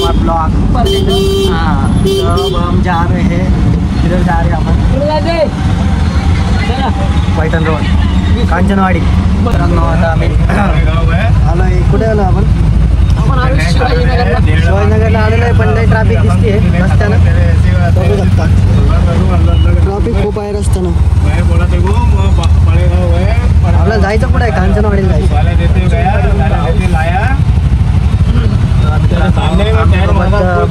आवर blog. हाँ, तो हम जा रहे हैं, किधर जा रहे हैं अपन? पैठण रोड, कांचनवाडी। आता आम्ही आलो आहे, कुठे आलो आपण? शिवाजीनगरला आलेलो आहे, पण लई ट्रॅफिक दिसते रस्त्यानं, बघू शकता ट्रॅफिक खूप आहे रस्त्यानं। आपल्याला जायचं कुठं आहे? कांचनवाडीला जायचं।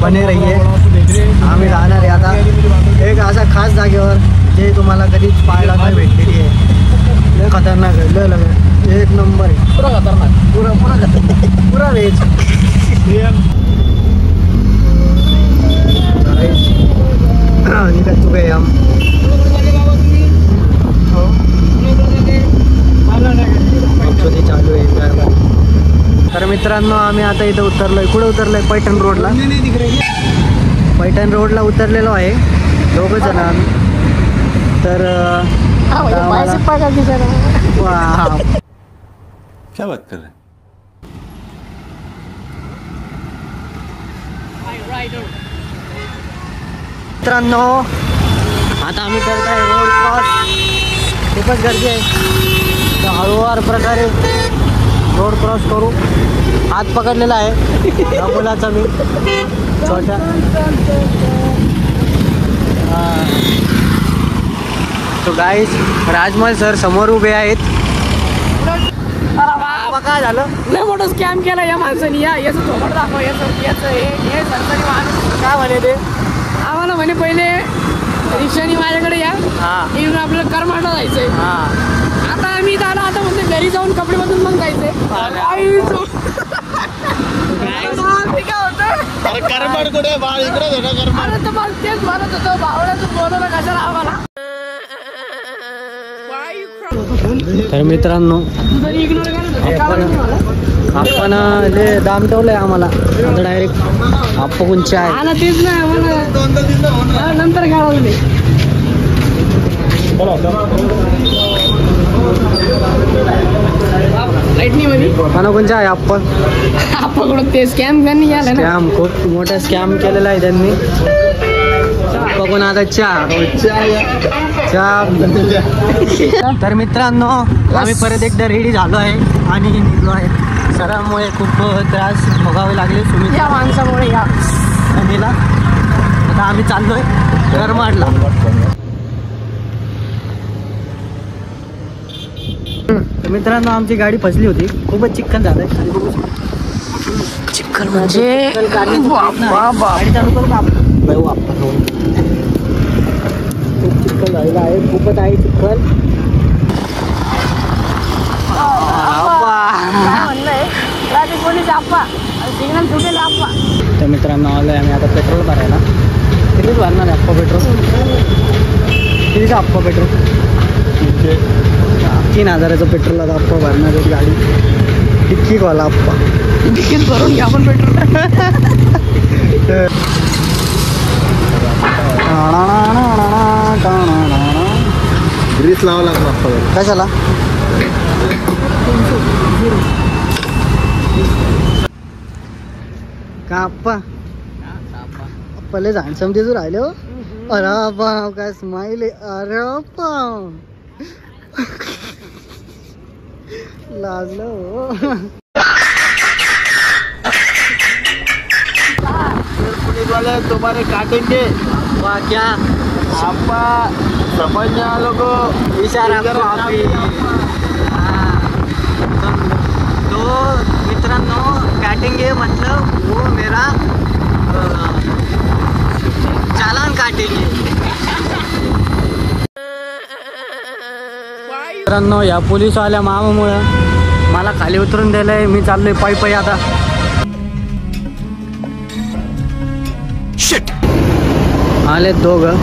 बने रहिए, आम्ही जाणार आहे आता एक असा खास जागेवर जे तुम्हाला कधीच पाहायला नाही भेटलेली आहे। लय खतरनाक आहे, लय लग एक नंबर आहे, पुरा खतरनाक, पुरा पुरा वेज। निकल चुके हैं हम। चालू आहे। तर मित्रांनो आम्ही आता इथं उतरलोय, कुठे उतरलोय? पैठण रोडला। पैठण रोडला उतरलेलो आहे, दोघं जण आम्ही। तर क्या बात कर रहे हैं? मित्रांनो आता आम्ही करत आहे रोड क्रॉस, खूपच गर्दी आहे, तर हळूवार प्रकारे रोड क्रॉस करू। हात पकडलेला आहे या मुलाचा मी छोट्या। तो गाईज राजमल सर समोर उभे आहेत। काय झालं? लय मोठा स्कॅम केला या माणसाने, याचं थोबड दाखव, याचं हे सरकारी माणूस काय म्हणे ते? आम्हाला म्हणे पहिले रिक्षाने माझ्याकडे या, येऊन आपल्याला करमाटा जायचंय। आता आम्ही आलो, आता म्हणते घरी जाऊन कपडे बदलून मग जायचंय। तेच म्हणत होतो, भावड्याचं बोलवलं कशाला आम्हाला? तर मित्रांनो आपण ले दाम ठेवलंय आम्हाला, आता डायरेक्ट आपण चाय आला तेच नाही आम्हाला नंतर घालवले। मला कोणच्या आहे आपण आपण ते स्कॅम करणे गेला ना, स्कॅम खूप मोठा स्कॅम केलेला आहे त्यांनी। बघून आता चहा। तर मित्रांनो आम्ही परत एकदा रेडी झालो आहे आणि निघलो आहे। सरांमुळे खूप त्रास भोगावे लागले या माणसामुळे या सुमिला। आता आम्ही चाललोय करमाडला। तर मित्रांनो आमची गाडी फसली होती, खूपच चिक्कन झालंय। चिक्कन म्हणजे गाडी चालू करू का? खूप चिक्कन झालेला आहे, खूपच आहे चिक्कन। ट्रॅफिक पोलीस आप्पा, सिग्नल सुटेल आप्पा। तर मित्रांनो आलोय आम्ही आता पेट्रोल भरायला। कितीच भरणार आहे आप्पा पेट्रोल? कितीचं आप्पा पेट्रोल? 3000चं पेट्रोल आता आप्पा भरणार आहे गाडी। टिक्की खोला आप्पा, टिकीट भरून घ्या आपण पेट्रोल। ग्रीस लावा लागणार कशाला? का आप्पा पहिले हँडसम दिसू राहिले हो। अरे बाप काय स्माइल आहे, अरे बाप लाजलं हो। पुलिस वाले तुम्हारे काटेंगे। वाह क्या आपा समझ में आ लोगो, इशारा तो मित्रांनो काटेंगे मतलब वो मेरा चालान काटेंगे। मित्रांनो या पोलीसवाल्या मामामुळं मला खाली उतरून दिलंय, मी चाललोय पायी आता। आले दोघं।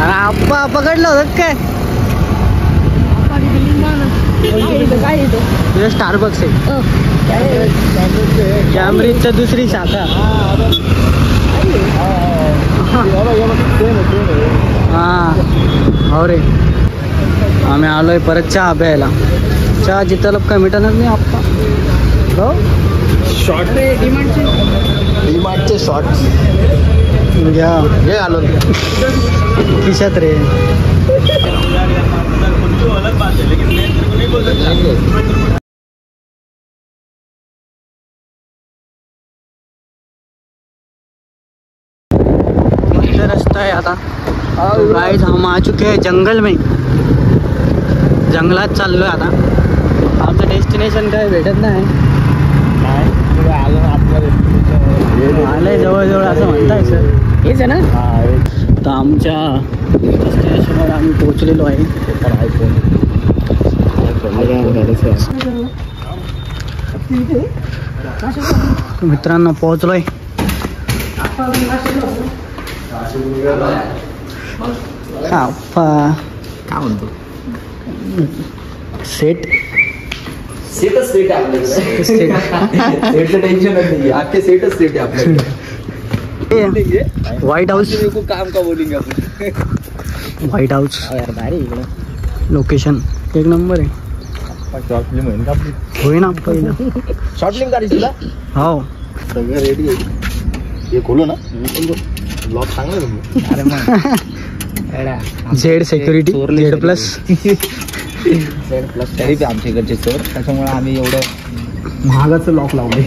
अरे आप्पा पकडलं होतं काय? तुझं स्टारबक्स आहे, कॅम्ब्रिजच्या दुसरी शाखा। हाँ और आम्ही आलोय परत चहा प्यायला। चहा जिथं काय मिटणार नाही आप्पा हो। शॉर्ट अरे डिमांडचे डीमार्टचे शॉर्ट्स घ्या हे घालून खिशात रे. मस्त रस्ता आहे आता. गाइस हम आ चुके हैं जंगल में. जंगलात चाललोय आता. आमचं डेस्टिनेशन काय भेटत नाही. आलंय जवळजवळ असं म्हणताय सर. हेच आहे ना. तर आमच्या डेस्टिनेशनवर आम्ही पोहोचलेलो आहे. मित्रांनो पोहोचलोय. काय म्हणतो सेट सेटच सेट आहे आपल्याकडे. सेटचं टेन्शन नाही. आजचे सेटच सेट आहे आपल्याकडे. White house. काम का बोलेंगे आपण. व्हाईट हाऊस यार भारी इकडे. लोकेशन एक नंबर आहे. शॉर्ट फिल्म होईल का आपली. होईना पहिलं. शॉर्ट फिल्म काढायची तुला. हो सगळं रेडी आहे. हे खोलू ना ब्लॉग चांगला आहे तुम्ही. अरे मग Z security Z plus. Z+ तरी ते आमच्या इकडचे चोर. त्याच्यामुळे आम्ही एवढं महागाचं लॉक लावले.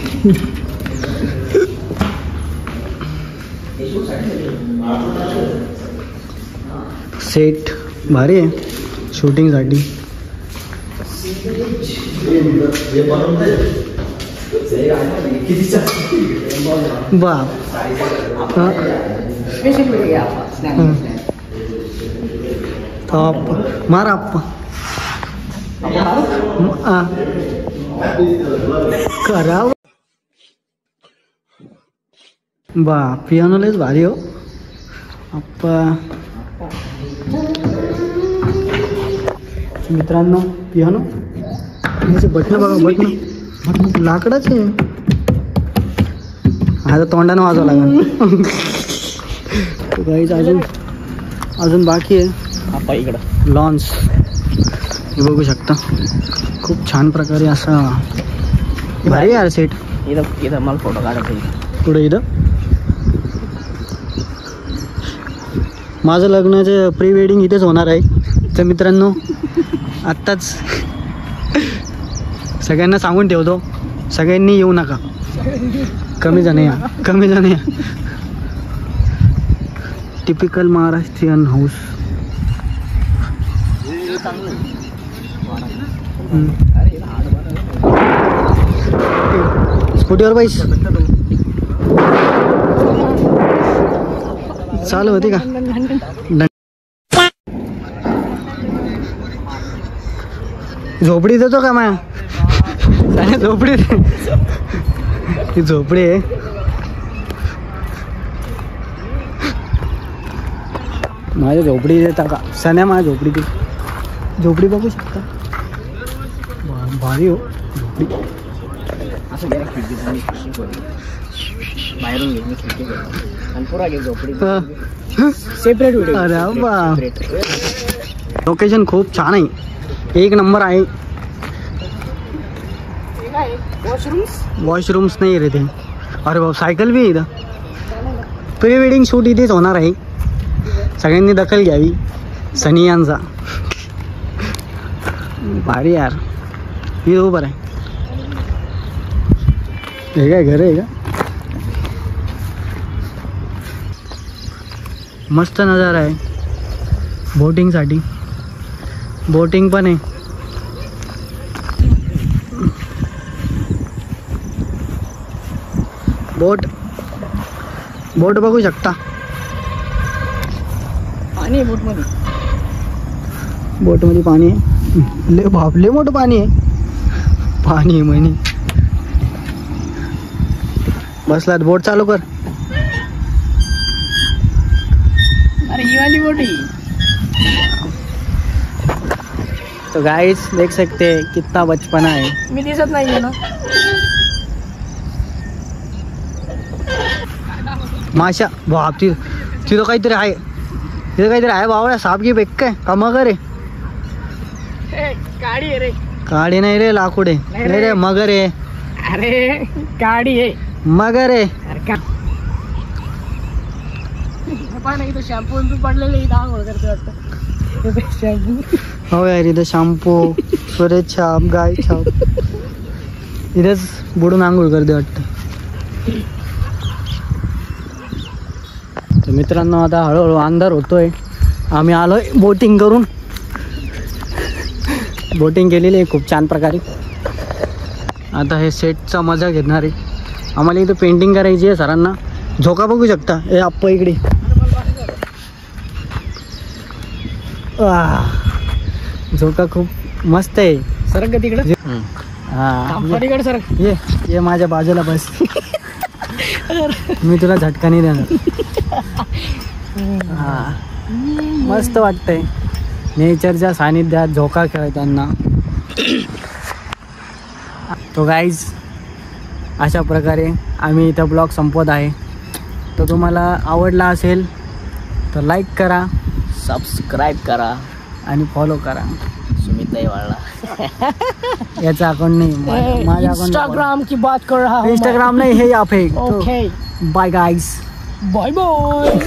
सेट भारी आहे शूटिंगसाठी. बाप टॉप मार आप्पा. करा बा पियानोलाच भारी हो आप्पा. मित्रांनो पियानो बटणं बघा. बटणं लाकडाच आहे. आता तोंडानं वाजवा लागेल. गाईज अजून बाकी आहे. आपा इकडं लॉन्स हे बघू शकता. खूप छान प्रकारे असा भारी यार सेट. इथं मला फोटो काढायचा. पुढे इथं माझं लग्नाचं प्री वेडिंग इथेच होणार आहे. तर मित्रांनो आत्ताच सगळ्यांना सांगून ठेवतो. सगळ्यांनी येऊ नका. कमी जण या. Typical Maharashtrian house. स्कूटीवर बाईस चालू होती का. झोपडी देतो का माया. झोपडी ही झोपडी आहे. माझ्या झोपडी देता का सण्या. माझ्या झोपडी बघू शकता. भारी हो झोपडी. असं गेला बाहेरून घेऊन खिडकी आणि पुरा घे झोपडी. Separate video. अरे बा लोकेशन खूप छान आहे. एक नंबर आहे. वॉशरूम्स नाही रे ते. अरे बाबा सायकल बी इथं. प्री वेडिंग शूट इथेच होणार आहे. सगळ्यांनी दखल घ्यावी सनी यांचा. भारी यार. हे उभं आहे. हे काय घर आहे का. मस्त नजारा आहे बोटिंगसाठी. बोटिंग पण आहे. बोट बघू शकता. पाणी बोटमध्ये पाणी आहे. लय मोठं पाणी आहे. पाणी म्हणे. बसलात बोट चालू कर. अरे ही वाली बोटी. तो गाइस देख सकते हैं कितना बचपना है. मी दिसत नाही ना. माशा बाप तिथं काहीतरी आहे. तिथं काहीतरी आहे बावळ्या. साप घे बेक काय का मगर आहे. गाडी आहे रे. काडी नाही रे लाकूड आहे. नाही रे मगर आहे. अरे गाडी आहे मगर आहे. अरे का नाही तो शॅम्पू पडलेले इथं आंघोळ करते वाटतं शॅम्पू. हो यार इथं शॅम्पू स्वरेज छाप गाय छाप इथंच बुडून आंघोळ करते वाटतं. तर मित्रांनो आता हळूहळू अंधार होतोय. आम्ही आलोय बोटिंग करून. बोटिंग केलेली आहे खूप छान प्रकारे. आता हे सेटचा मजा घेणार आहे. आम्हाला इथं पेंटिंग करायची आहे सरांना. झोका बघू शकता. हे आप्पा इकडे झोका खूप मस्त आहे. सरक का तिकडं हा सर ये माझ्या बाजूला बस. मी तुला झटका नाही देणार. हा मस्त वाटतंय नेचरच्या सानिध्यात झोका खेळताना. तो गाईज अशा प्रकारे आम्ही इथं ब्लॉग संपवत आहे. तर तुम्हाला आवडला असेल तर लाईक करा, सबस्क्राईब करा आणि फॉलो करा. सुमित वाळला याचा अकाउंट नाही माझ्या इंस्टाग्राम की बात कर रहा हूं. इंस्टाग्राम नहीं है यहाँ पे. Okay bye guys. Bye bye.